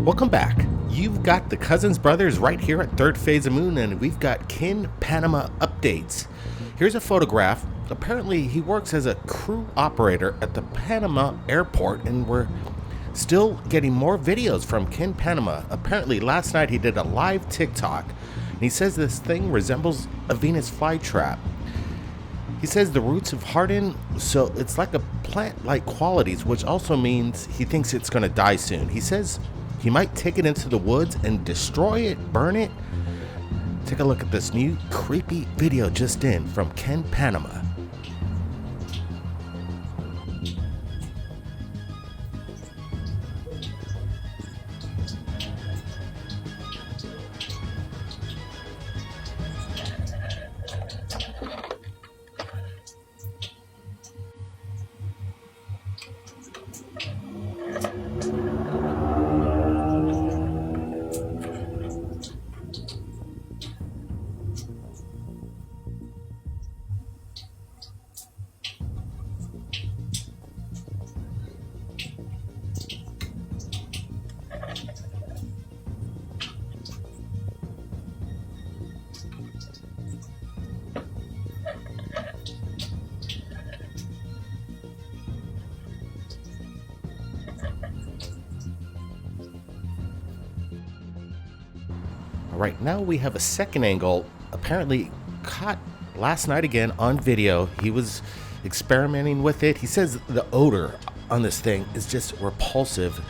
Welcome back. You've got the Cousins Brothers right here at Third Phase of Moon, and we've got Kin Panama updates. Here's a photograph. Apparently, he works as a crew operator at the Panama airport, and we're still getting more videos from Kin Panama. Apparently, last night he did a live TikTok, and he says this thing resembles a Venus flytrap. He says the roots have hardened, so it's like a plant-like qualities, which also means he thinks it's going to die soon. He says he might take it into the woods and destroy it, burn it. Take a look at this new creepy video just in from Kin Panama. Right now we have a second angle, apparently caught last night again on video. He was experimenting with it. He says the odor on this thing is just repulsive.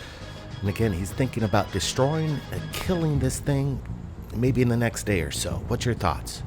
And again, he's thinking about destroying and killing this thing maybe in the next day or so. What's your thoughts?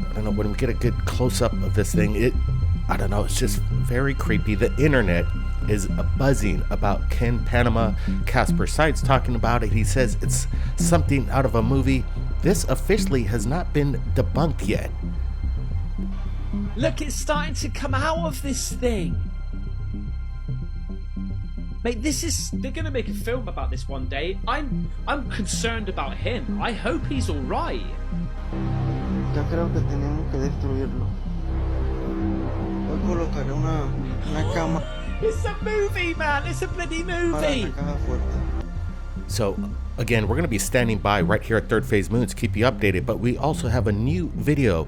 I don't know, when we get a good close-up of this thing, I don't know, it's just very creepy. The internet is buzzing about Kin Panama. Casper Side's talking about it. He says it's something out of a movie. This officially has not been debunked yet. Look, it's starting to come out of this thing. Mate, they're gonna make a film about this one day. I'm concerned about him. I hope he's alright. Ya creo que tenemos que destruirlo. Voy a colocar una cama. It's a movie, man. It's a bloody movie. So, again, we're going to be standing by right here at Third Phase Moon to keep you updated, but we also have a new video.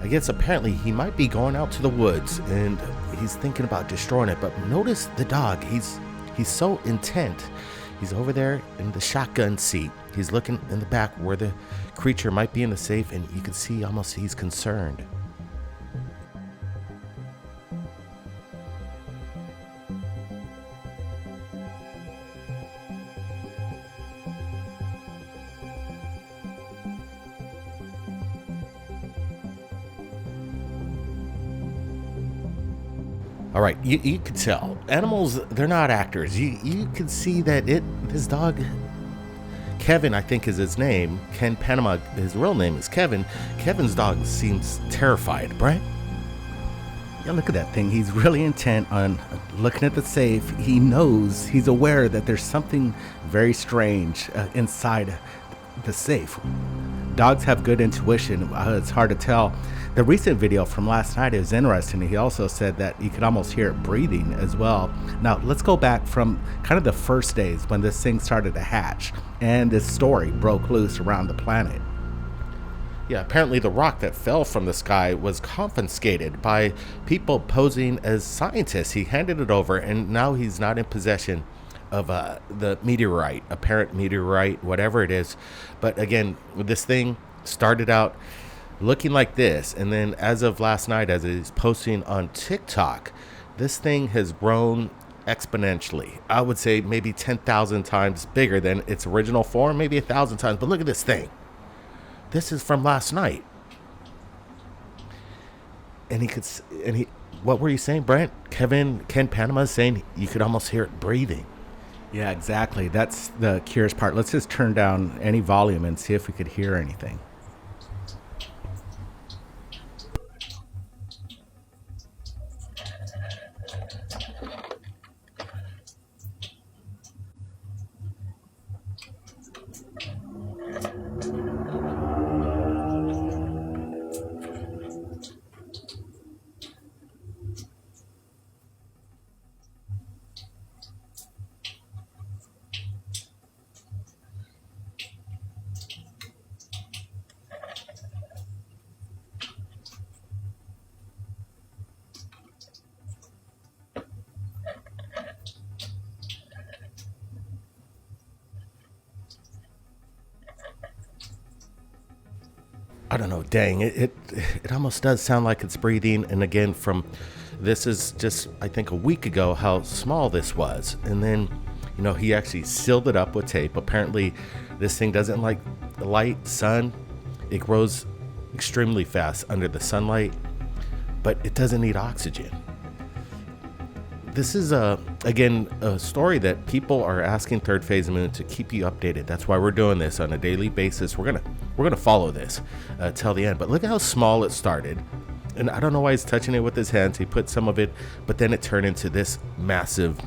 I guess apparently he might be going out to the woods and he's thinking about destroying it, but notice the dog. He's so intent. He's over there in the shotgun seat. He's looking in the back where the creature might be in the safe, and you can see almost he's concerned. All right, you could tell animals, they're not actors. You can see that this dog, Kevin, I think is his name. Kin Panama, his real name is Kevin. Kevin's dog seems terrified, right? Yeah, look at that thing. He's really intent on looking at the safe. He knows, he's aware that there's something very strange inside the safe. Dogs have good intuition. It's hard to tell. The recent video from last night is interesting. He also said that you could almost hear it breathing as well. Now, let's go back from kind of the first days when this thing started to hatch and this story broke loose around the planet. Yeah, apparently the rock that fell from the sky was confiscated by people posing as scientists. He handed it over, and now he's not in possession of the meteorite, apparent meteorite, whatever it is. But again, this thing started out looking like this, and then as of last night, as it's posting on TikTok, this thing has grown exponentially. I would say maybe 10,000 times bigger than its original form, maybe 1,000 times. But look at this thing. This is from last night. And what were you saying, Brent? Ken Panama is saying you could almost hear it breathing. Yeah, exactly. That's the curious part. Let's just turn down any volume and see if we could hear anything. I don't know, dang, it almost does sound like it's breathing. And again, this is just, I think, a week ago, how small this was. And then, he actually sealed it up with tape. Apparently, this thing doesn't like the light, sun. It grows extremely fast under the sunlight, but it doesn't need oxygen. This is, again, a story that people are asking Third Phase of Moon to keep you updated. That's why we're doing this on a daily basis. We're gonna follow this till the end. But look how small it started. And I don't know why he's touching it with his hands. He put some of it, but then it turned into this massive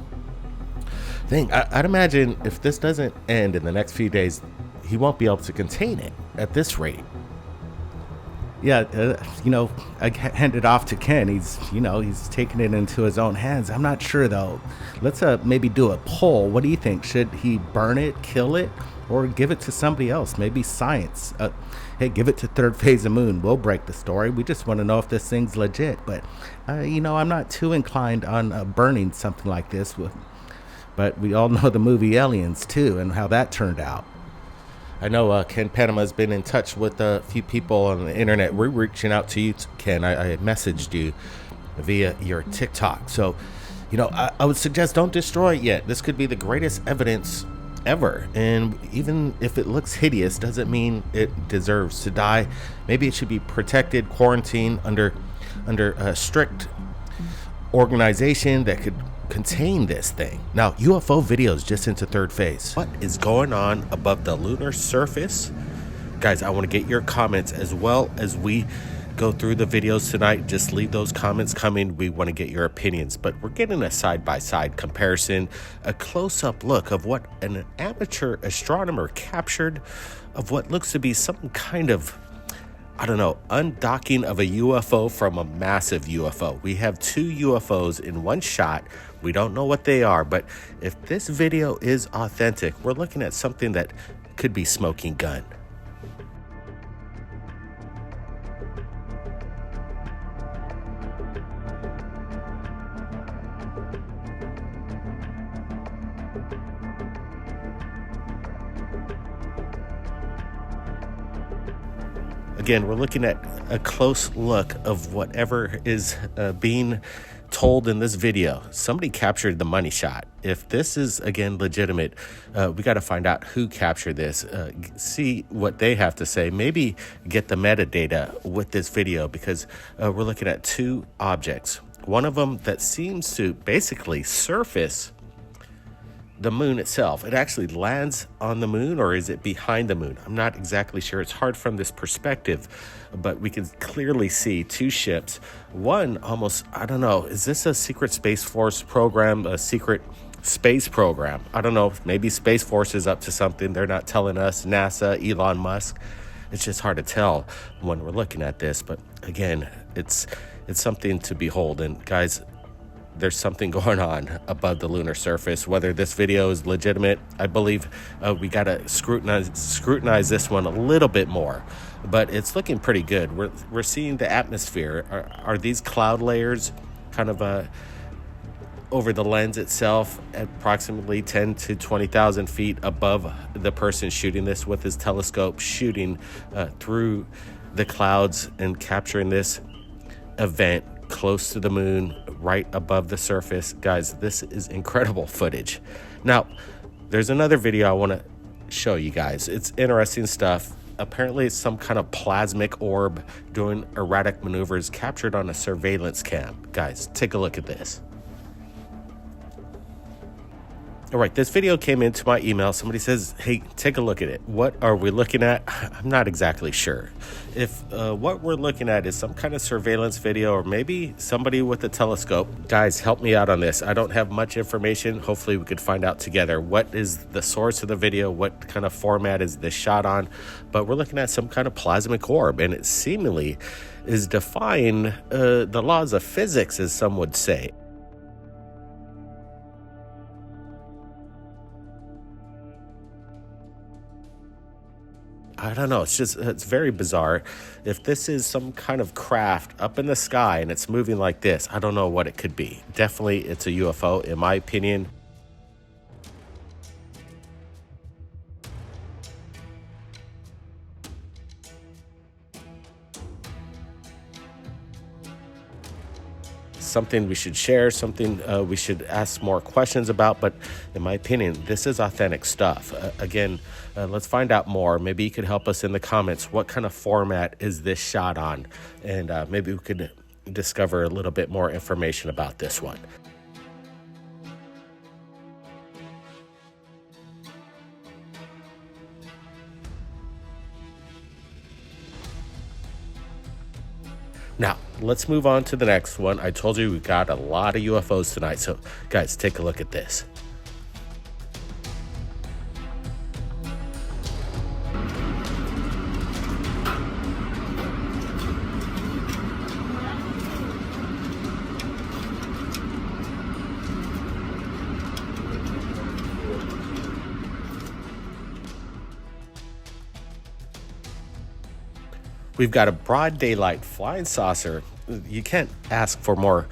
thing. I'd imagine if this doesn't end in the next few days, he won't be able to contain it at this rate. Yeah, I hand it off to Ken. He's taking it into his own hands. I'm not sure, though. Let's maybe do a poll. What do you think? Should he burn it, kill it, or give it to somebody else? Maybe science. Hey, give it to Third Phase of Moon. We'll break the story. We just want to know if this thing's legit. But, I'm not too inclined on burning something like this. But we all know the movie Aliens, too, and how that turned out. I know Ken Panama has been in touch with a few people on the internet. We're reaching out to you, Ken. I messaged you via your TikTok. So, I would suggest don't destroy it yet. This could be the greatest evidence ever. And even if it looks hideous, doesn't mean it deserves to die. Maybe it should be protected, quarantined under a strict organization that could contain this thing. Now, UFO videos just into Third Phase. What is going on above the lunar surface? Guys, I want to get your comments as well as we go through the videos tonight. Just leave those comments coming. We want to get your opinions, but we're getting a side-by-side comparison, a close-up look of what an amateur astronomer captured of what looks to be some kind of, undocking of a UFO from a massive UFO. We have two UFOs in one shot. We don't know what they are, but if this video is authentic, we're looking at something that could be smoking gun. Again, we're looking at a close look of whatever is being told in this video. Somebody captured the money shot. If this is, again, legitimate, we got to find out who captured this, see what they have to say, maybe get the metadata with this video, because we're looking at two objects. One of them that seems to basically surface the moon itself. It actually lands on the moon, or is it behind the moon? I'm not exactly sure. It's hard from this perspective, but we can clearly see two ships. One almost, is this a secret Space Force program, a secret space program? I don't know. Maybe Space Force is up to something. They're not telling us. NASA, Elon Musk. It's just hard to tell when we're looking at this. But again, it's something to behold. And guys, there's something going on above the lunar surface. Whether this video is legitimate, I believe we got to scrutinize this one a little bit more. But it's looking pretty good. We're seeing the atmosphere. Are these cloud layers kind of over the lens itself at approximately 10 to 20,000 feet above the person shooting this with his telescope, shooting through the clouds and capturing this event close to the moon, right above the surface. Guys, this is incredible footage. Now, there's another video I want to show you guys. It's interesting stuff. Apparently it's some kind of plasmic orb doing erratic maneuvers captured on a surveillance cam. Guys, take a look at this. All right, this video came into my email. Somebody says, hey, take a look at it. What are we looking at? I'm not exactly sure. If what we're looking at is some kind of surveillance video or maybe somebody with a telescope, guys, help me out on this. I don't have much information. Hopefully we could find out together. What is the source of the video? What kind of format is this shot on? But we're looking at some kind of plasmic orb, and it seemingly is defying the laws of physics, as some would say. I don't know. It's very bizarre. If this is some kind of craft up in the sky and it's moving like this, I don't know what it could be. Definitely it's a UFO, in my opinion. Something we should share, something we should ask more questions about, but in my opinion, this is authentic stuff. Again, let's find out more. Maybe you could help us in the comments. What kind of format is this shot on? And maybe we could discover a little bit more information about this one. Now, let's move on to the next one. I told you we got a lot of UFOs tonight, so guys, take a look at this. We've got a broad daylight flying saucer. You can't ask for more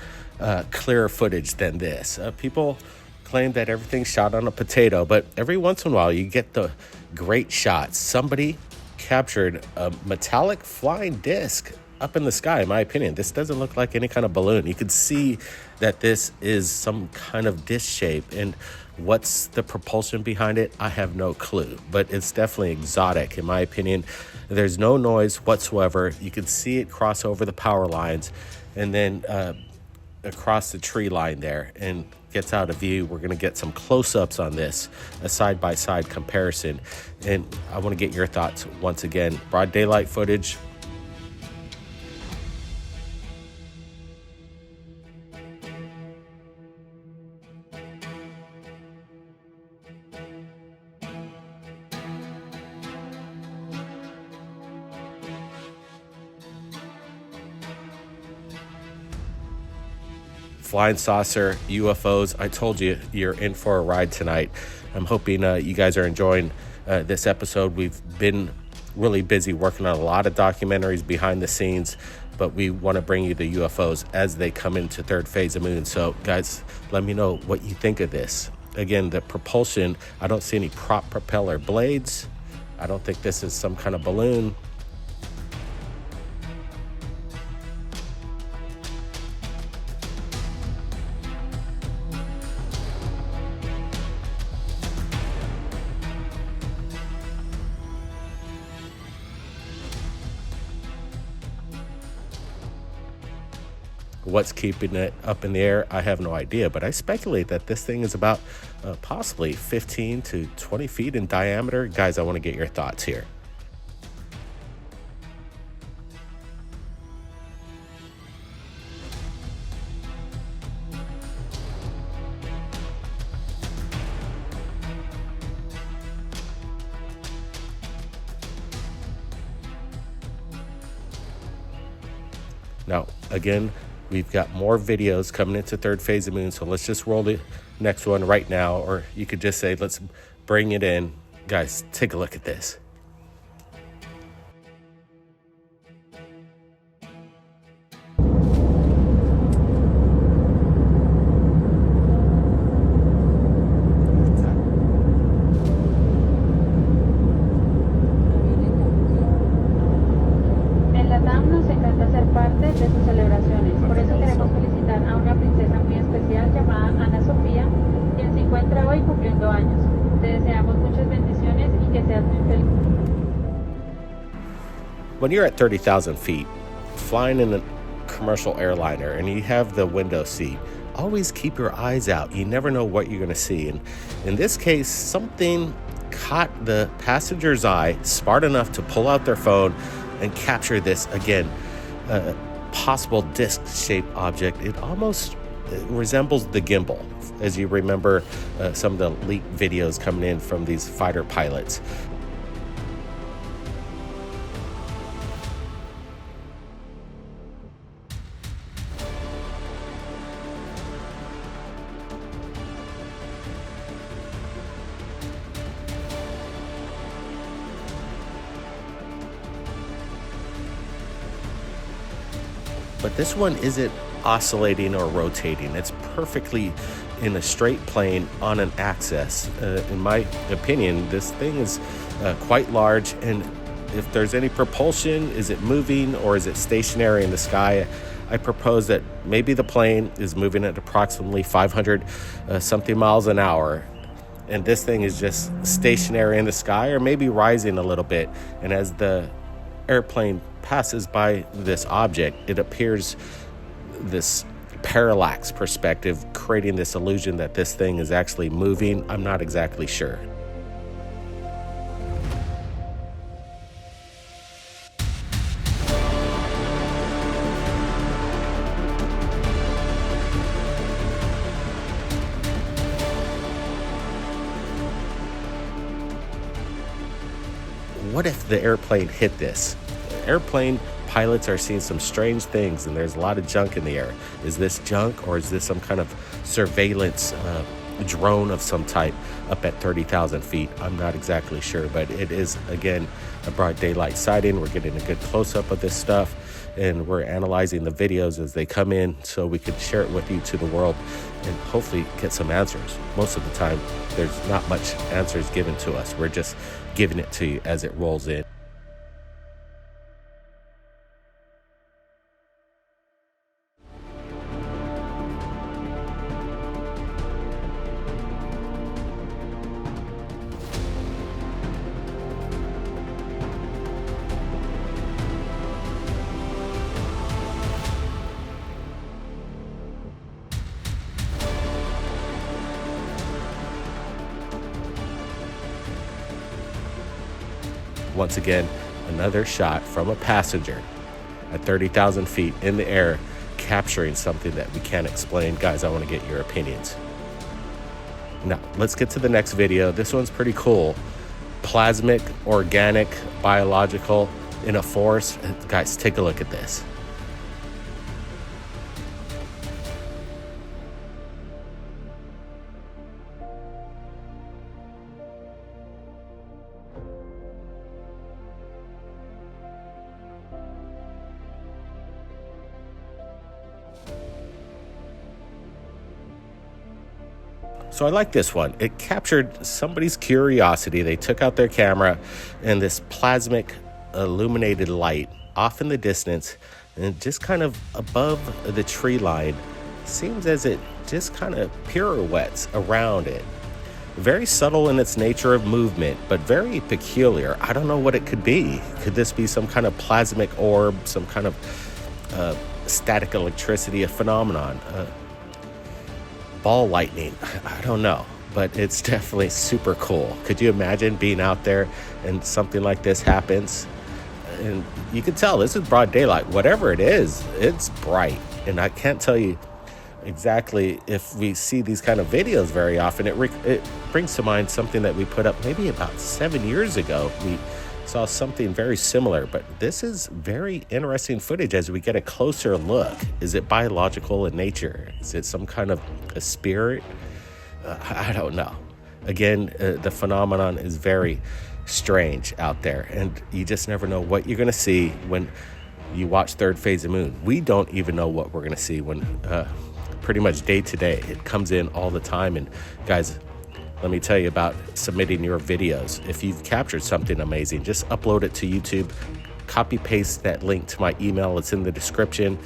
clear footage than this. People claim that everything's shot on a potato, but every once in a while you get the great shots. Somebody captured a metallic flying disc up in the sky, in my opinion. This doesn't look like any kind of balloon. You could see that this is some kind of disc shape, and what's the propulsion behind it? I have no clue, but it's definitely exotic, in my opinion. There's no noise whatsoever. You can see it cross over the power lines and then across the tree line there, and gets out of view. We're going to get some close-ups on this, a side-by-side comparison, and I want to get your thoughts once again. Broad daylight footage. Flying saucer, UFOs. I told you, you're in for a ride tonight. I'm hoping you guys are enjoying this episode. We've been really busy working on a lot of documentaries behind the scenes, but we want to bring you the UFOs as they come into Third Phase of Moon. So guys, let me know what you think of this. Again, the propulsion, I don't see any prop propeller blades. I don't think this is some kind of balloon. What's keeping it up in the air, I have no idea, but I speculate that this thing is about possibly 15 to 20 feet in diameter. Guys, I want to get your thoughts here. Now, again, we've got more videos coming into Third Phase of Moon, so let's just roll the next one right now, or you could just say, let's bring it in. Guys, take a look at this. When you're at 30,000 feet, flying in a commercial airliner and you have the window seat, always keep your eyes out. You never know what you're going to see. And in this case, something caught the passenger's eye, smart enough to pull out their phone and capture this, again, possible disc-shaped object. It almost resembles the gimbal, as you remember some of the leaked videos coming in from these fighter pilots. But this one isn't oscillating or rotating. It's perfectly in a straight plane on an axis. In my opinion, this thing is quite large, and if there's any propulsion, is it moving or is it stationary in the sky? I propose that maybe the plane is moving at approximately 500 something miles an hour, and this thing is just stationary in the sky, or maybe rising a little bit, and as the airplane passes by this object, it appears this parallax perspective, creating this illusion that this thing is actually moving. I'm not exactly sure. What if the airplane hit this? Airplane pilots are seeing some strange things, and there's a lot of junk in the air. Is this junk, or is this some kind of surveillance drone of some type up at 30,000 feet? I'm not exactly sure, but it is, again, a broad daylight sighting. We're getting a good close-up of this stuff, and we're analyzing the videos as they come in so we can share it with you to the world and hopefully get some answers. Most of the time, there's not much answers given to us. We're just giving it to you as it rolls in. Once again, another shot from a passenger at 30,000 feet in the air, capturing something that we can't explain. Guys, I want to get your opinions. Now, let's get to the next video. This one's pretty cool. Plasmic, organic, biological in a forest. Guys, take a look at this. So I like this one. It captured somebody's curiosity. They took out their camera, and this plasmic illuminated light off in the distance, and just kind of above the tree line, seems as it just kind of pirouettes around it. Very subtle in its nature of movement, but very peculiar. I don't know what it could be. Could this be some kind of plasmic orb, some kind of static electricity, a phenomenon? Ball lightning, I don't know, but it's definitely super cool. Could you imagine being out there and something like this happens? And you can tell this is broad daylight. Whatever it is, it's bright. And I can't tell you exactly if we see these kind of videos very often. It brings to mind something that we put up maybe about 7 years ago. We saw something very similar, but this is very interesting footage as we get a closer look. Is it biological in nature? Is it some kind of a spirit? I don't know. Again, the phenomenon is very strange out there, and you just never know what you're going to see when you watch Third Phase of Moon. We don't even know what we're going to see when pretty much day to day it comes in all the time. And guys, let me tell you about submitting your videos. If you've captured something amazing, just upload it to YouTube, copy paste that link to my email. It's in the description.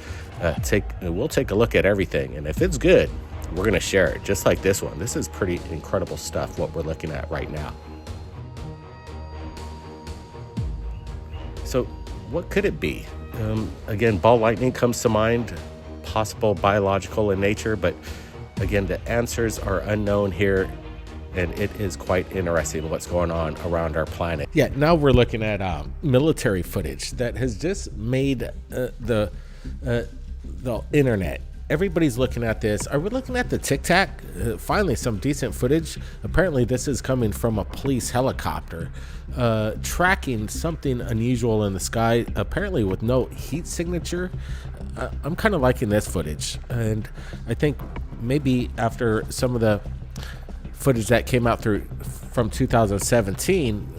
We'll take a look at everything, and if it's good, we're going to share it, just like this one. This is pretty incredible stuff, what we're looking at right now. So what could it be? Again, ball lightning comes to mind, possible biological in nature, but again, the answers are unknown here, and it is quite interesting what's going on around our planet. Yeah, now we're looking at military footage that has just made the internet. Everybody's looking at this. Are we looking at the Tic Tac? Finally, some decent footage. Apparently, this is coming from a police helicopter tracking something unusual in the sky, apparently with no heat signature. I'm kind of liking this footage, and I think maybe after some of the footage that came out from 2017,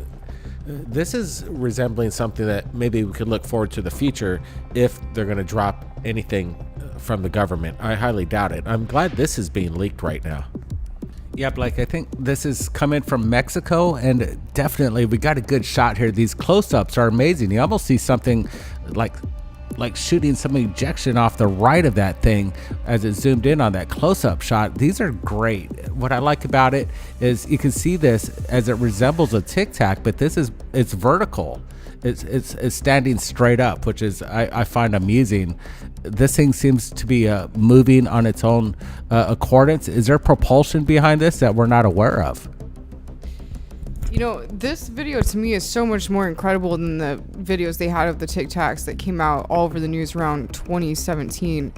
this is resembling something that maybe we could look forward to the future if they're going to drop anything from the government. I highly doubt it. I'm glad this is being leaked right now. Yeah, Blake, I think this is coming from Mexico, and definitely we got a good shot here. These close-ups are amazing. You almost see something like shooting some ejection off the right of that thing as it zoomed in on that close-up shot. These are great. What I like about it is you can see this as it resembles a Tic Tac, but it's vertical. It's standing straight up, which is I find amusing. This thing seems to be moving on its own accordance. Is there propulsion behind this that we're not aware of? You know, this video to me is so much more incredible than the videos they had of the Tic Tacs that came out all over the news around 2017.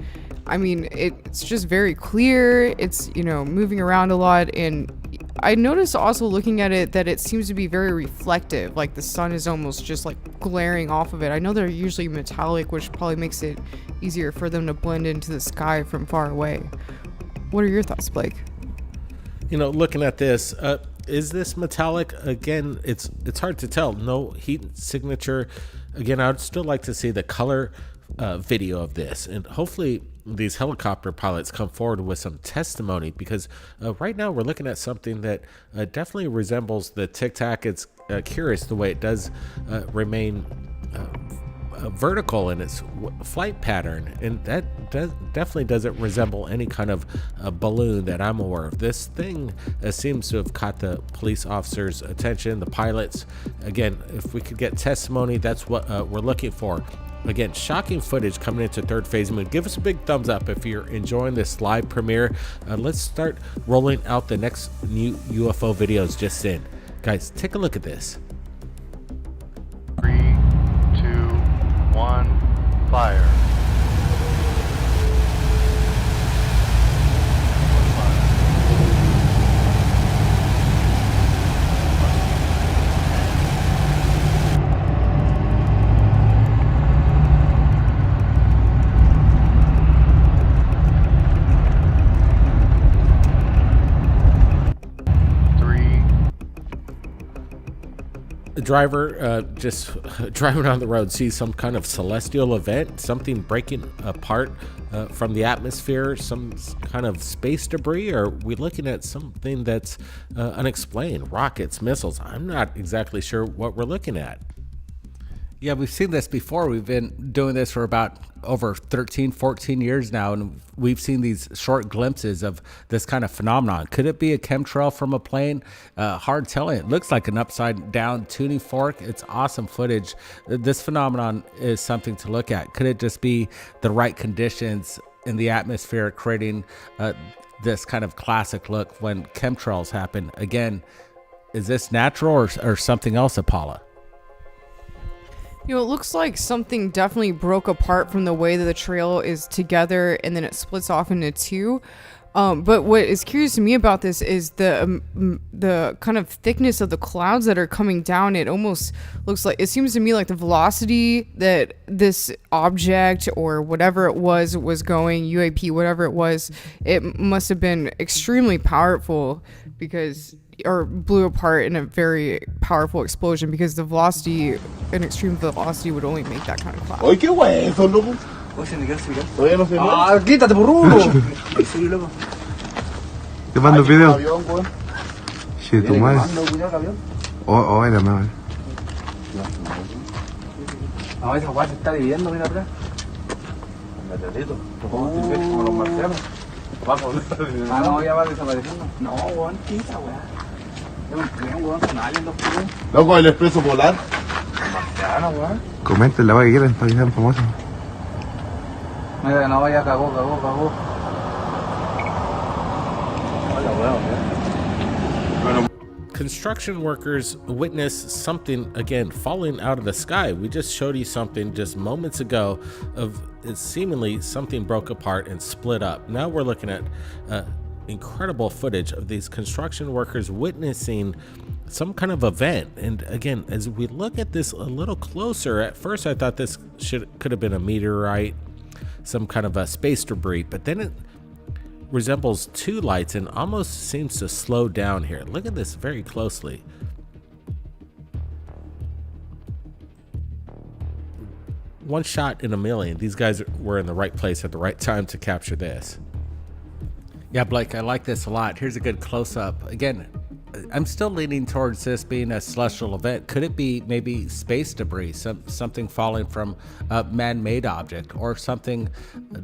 I mean, it's just very clear. It's, you know, moving around a lot. And I noticed also looking at it that it seems to be very reflective. Like the sun is almost just like glaring off of it. I know they're usually metallic, which probably makes it easier for them to blend into the sky from far away. What are your thoughts, Blake? You know, looking at this, is this metallic? Again, it's hard to tell. No heat signature. Again, I would still like to see the color video of this, and hopefully these helicopter pilots come forward with some testimony, because right now we're looking at something that definitely resembles the Tic Tac. It's curious the way it does remain vertical in its flight pattern, and that definitely doesn't resemble any kind of balloon that I'm aware of. This thing seems to have caught the police officers' attention, the pilots. Again, if we could get testimony, that's what we're looking for. Again, shocking footage coming into Third Phase Moon. Give us a big thumbs up if you're enjoying this live premiere. Let's start rolling out the next new UFO videos just in. Guys, take a look at this. 3, 2, 1, fire. The driver just driving on the road sees some kind of celestial event, something breaking apart from the atmosphere, some kind of space debris. Or are we looking at something that's unexplained? Rockets, missiles? I'm not exactly sure what we're looking at. Yeah, we've seen this before. We've been doing this for about over 13, 14 years now, and we've seen these short glimpses of this kind of phenomenon. Could it be a chemtrail from a plane? Hard telling. It looks like an upside down tuning fork. It's awesome footage. This phenomenon is something to look at. Could it just be the right conditions in the atmosphere creating this kind of classic look when chemtrails happen? Again, is this natural or something else, Apollo? You know, it looks like something definitely broke apart from the way that the trail is together, and then it splits off into two. But what is curious to me about this is the kind of thickness of the clouds that are coming down. It almost looks like, it seems to me like the velocity that this object or whatever it was going, UAP, whatever it was, it must have been extremely powerful or blew apart in a very powerful explosion, because the velocity, an extreme velocity, would only make that kind of cloud. ¡Ay, qué hueso, loco! Todavía no se mueve. ¡Ah, quítate, burrudo! Sí, loco. ¿Te mando video? Avión, weón. Sí, tu madre. Cuidado el avión. Oh, era mal. No, esa guay se está dividiendo, mira atrás. Meteorito. Como los marcianos. Vamos. Ah, no, ya va desapareciendo. No, weón, ¿qué es esa weá? Es un tren, weón, con aliens los culos. Loco, el expreso polar. Bueno, weón. Comenten la weá que quieran para que sean famosos. Mira, no, ya cagó. Hola, weón. Construction workers witness something again falling out of the sky. We just showed you something just moments ago of it seemingly something broke apart and split up. Now we're looking at incredible footage of these construction workers witnessing some kind of event. And again, as we look at this a little closer, at first I thought this could have been a meteorite, some kind of a space debris, but then it resembles two lights and almost seems to slow down here. Look at this very closely. One shot in a million. These guys were in the right place at the right time to capture this. Yeah, Blake, I like this a lot. Here's a good close-up. Again, I'm still leaning towards this being a celestial event. Could it be maybe space debris, something falling from a man-made object, or something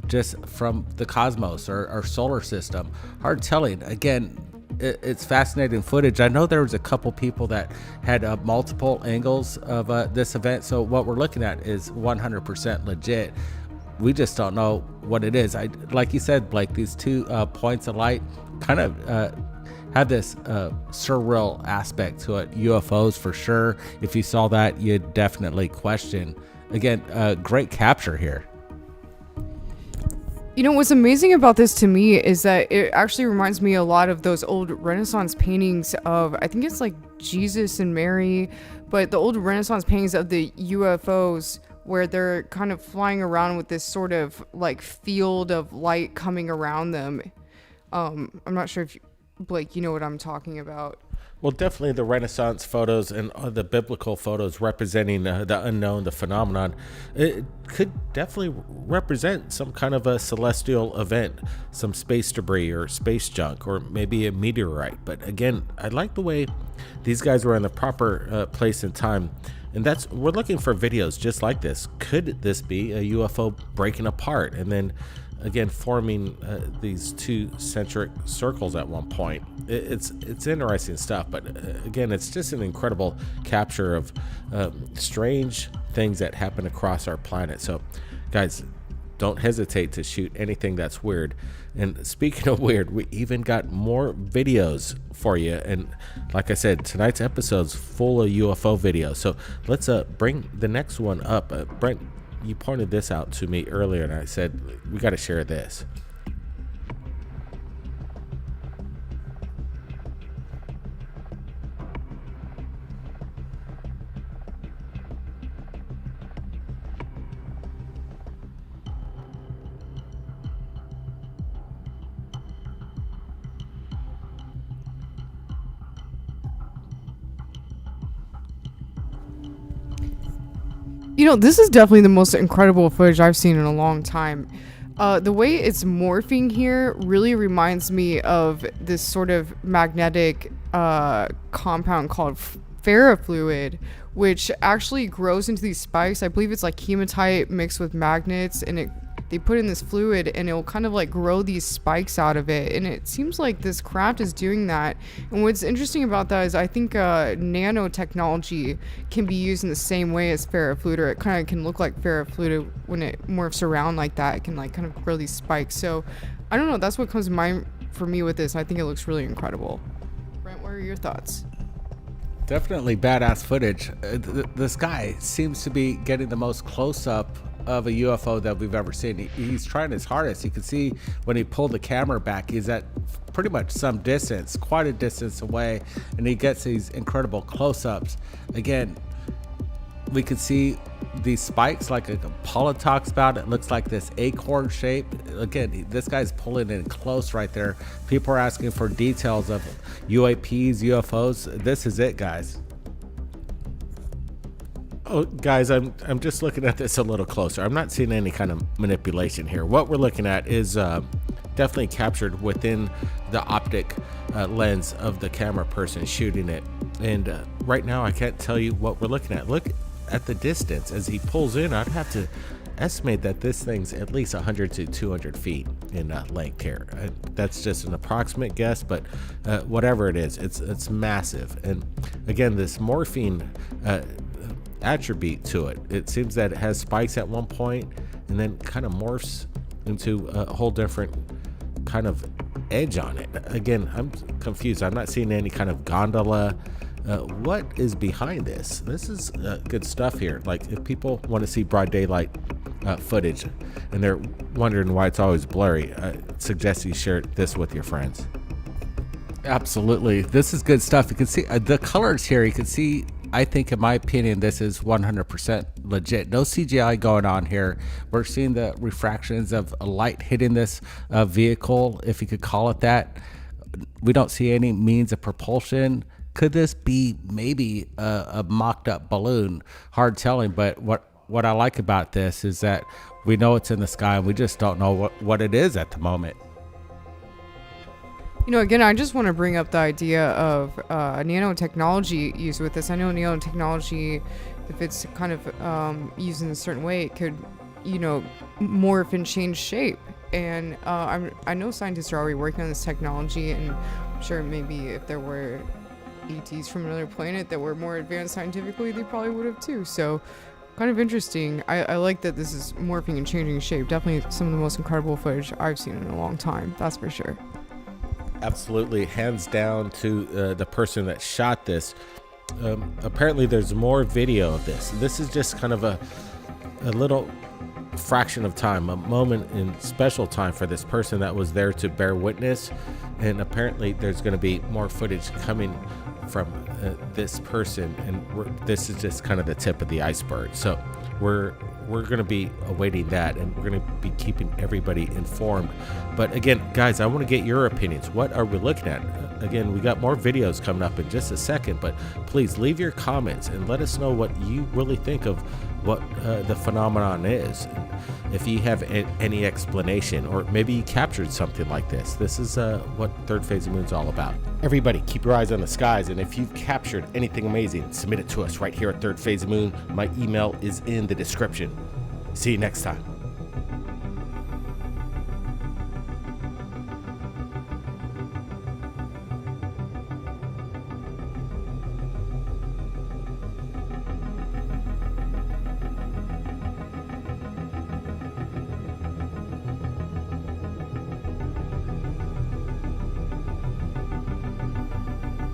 just from the cosmos or solar system? Hard telling. Again, it's fascinating footage. I know there was a couple people that had multiple angles of this event, so what we're looking at is 100% legit. We just don't know what it is. Like you said, Blake, these two points of light kind of have this surreal aspect to it. UFOs for sure. If you saw that, you'd definitely question. Again, great capture here. You know, what's amazing about this to me is that it actually reminds me a lot of those old Renaissance paintings of, I think it's like Jesus and Mary, but the old Renaissance paintings of the UFOs where they're kind of flying around with this sort of like field of light coming around them. I'm not sure if Blake, you know what I'm talking about. Well, definitely the Renaissance photos and the biblical photos representing the unknown, the phenomenon, it could definitely represent some kind of a celestial event, some space debris or space junk, or maybe a meteorite. But again, I like the way these guys were in the proper place and time. And we're looking for videos just like this. Could this be a UFO breaking apart and then again forming these two centric circles at one point? It's interesting stuff, but again, it's just an incredible capture of strange things that happen across our planet. So guys, don't hesitate to shoot anything that's weird. And speaking of weird, we even got more videos for you. And like I said, tonight's episode's full of UFO videos. So let's bring the next one up. Brent, you pointed this out to me earlier, and I said we got to share this. You know, this is definitely the most incredible footage I've seen in a long time. The way it's morphing here really reminds me of this sort of magnetic compound called ferrofluid, which actually grows into these spikes. I believe it's like hematite mixed with magnets, and they put in this fluid and it will kind of like grow these spikes out of it. And it seems like this craft is doing that. And what's interesting about that is I think nanotechnology can be used in the same way as ferrofluid, or it kind of can look like ferrofluid when it morphs around like that. It can like kind of grow these spikes. So I don't know, that's what comes to mind for me with this. I think it looks really incredible. Brent, what are your thoughts? Definitely badass footage. This guy seems to be getting the most close-up of a UFO that we've ever seen. He's trying his hardest. You can see when he pulled the camera back, he's at pretty much some distance, quite a distance away, and he gets these incredible close-ups. Again, we can see these spikes like Paula talks about. It looks like this acorn shape. Again, this guy's pulling in close right there. People are asking for details of UAPs, UFOs. This is it, guys. Oh, guys, I'm just looking at this a little closer. I'm not seeing any kind of manipulation here. What we're looking at is definitely captured within the optic lens of the camera person shooting it. And right now, I can't tell you what we're looking at. Look at the distance. As he pulls in, I'd have to estimate that this thing's at least 100 to 200 feet in length here. That's just an approximate guess, but whatever it is, it's massive. And again, this morphine attribute to it. It seems that it has spikes at one point and then kind of morphs into a whole different kind of edge on it. Again, I'm confused. I'm not seeing any kind of gondola. What is behind this? This is good stuff here. Like, if people want to see broad daylight footage and they're wondering why it's always blurry, I suggest you share this with your friends. Absolutely. This is good stuff. You can see the colors here. You can see, I think, in my opinion, this is 100% legit. No CGI going on here. We're seeing the refractions of light hitting this vehicle, if you could call it that. We don't see any means of propulsion. Could this be maybe a mocked up balloon? Hard telling, but what I like about this is that we know it's in the sky and we just don't know what it is at the moment. You know, again, I just want to bring up the idea of nanotechnology used with this. I know nanotechnology, if it's kind of used in a certain way, it could, you know, morph and change shape. And I know scientists are already working on this technology, and I'm sure maybe if there were ETs from another planet that were more advanced scientifically, they probably would have too. So kind of interesting. I like that this is morphing and changing shape. Definitely some of the most incredible footage I've seen in a long time, that's for sure. Absolutely, hands down to the person that shot this. Apparently there's more video of this. This is just kind of a little fraction of time, a moment in special time for this person that was there to bear witness. And apparently there's going to be more footage coming from this person, and this is just kind of the tip of the iceberg. So we're going to be awaiting that, and we're going to be keeping everybody informed. But again, guys, I want to get your opinions. What are we looking at? Again, we got more videos coming up in just a second, but please leave your comments and let us know what you really think of what the phenomenon is. If you have any explanation, or maybe you captured something like this. This is what Third Phase of Moon's all about. Everybody, keep your eyes on the skies, and if you've captured anything amazing, submit it to us right here at Third Phase of Moon. My email is in the description. See you next time.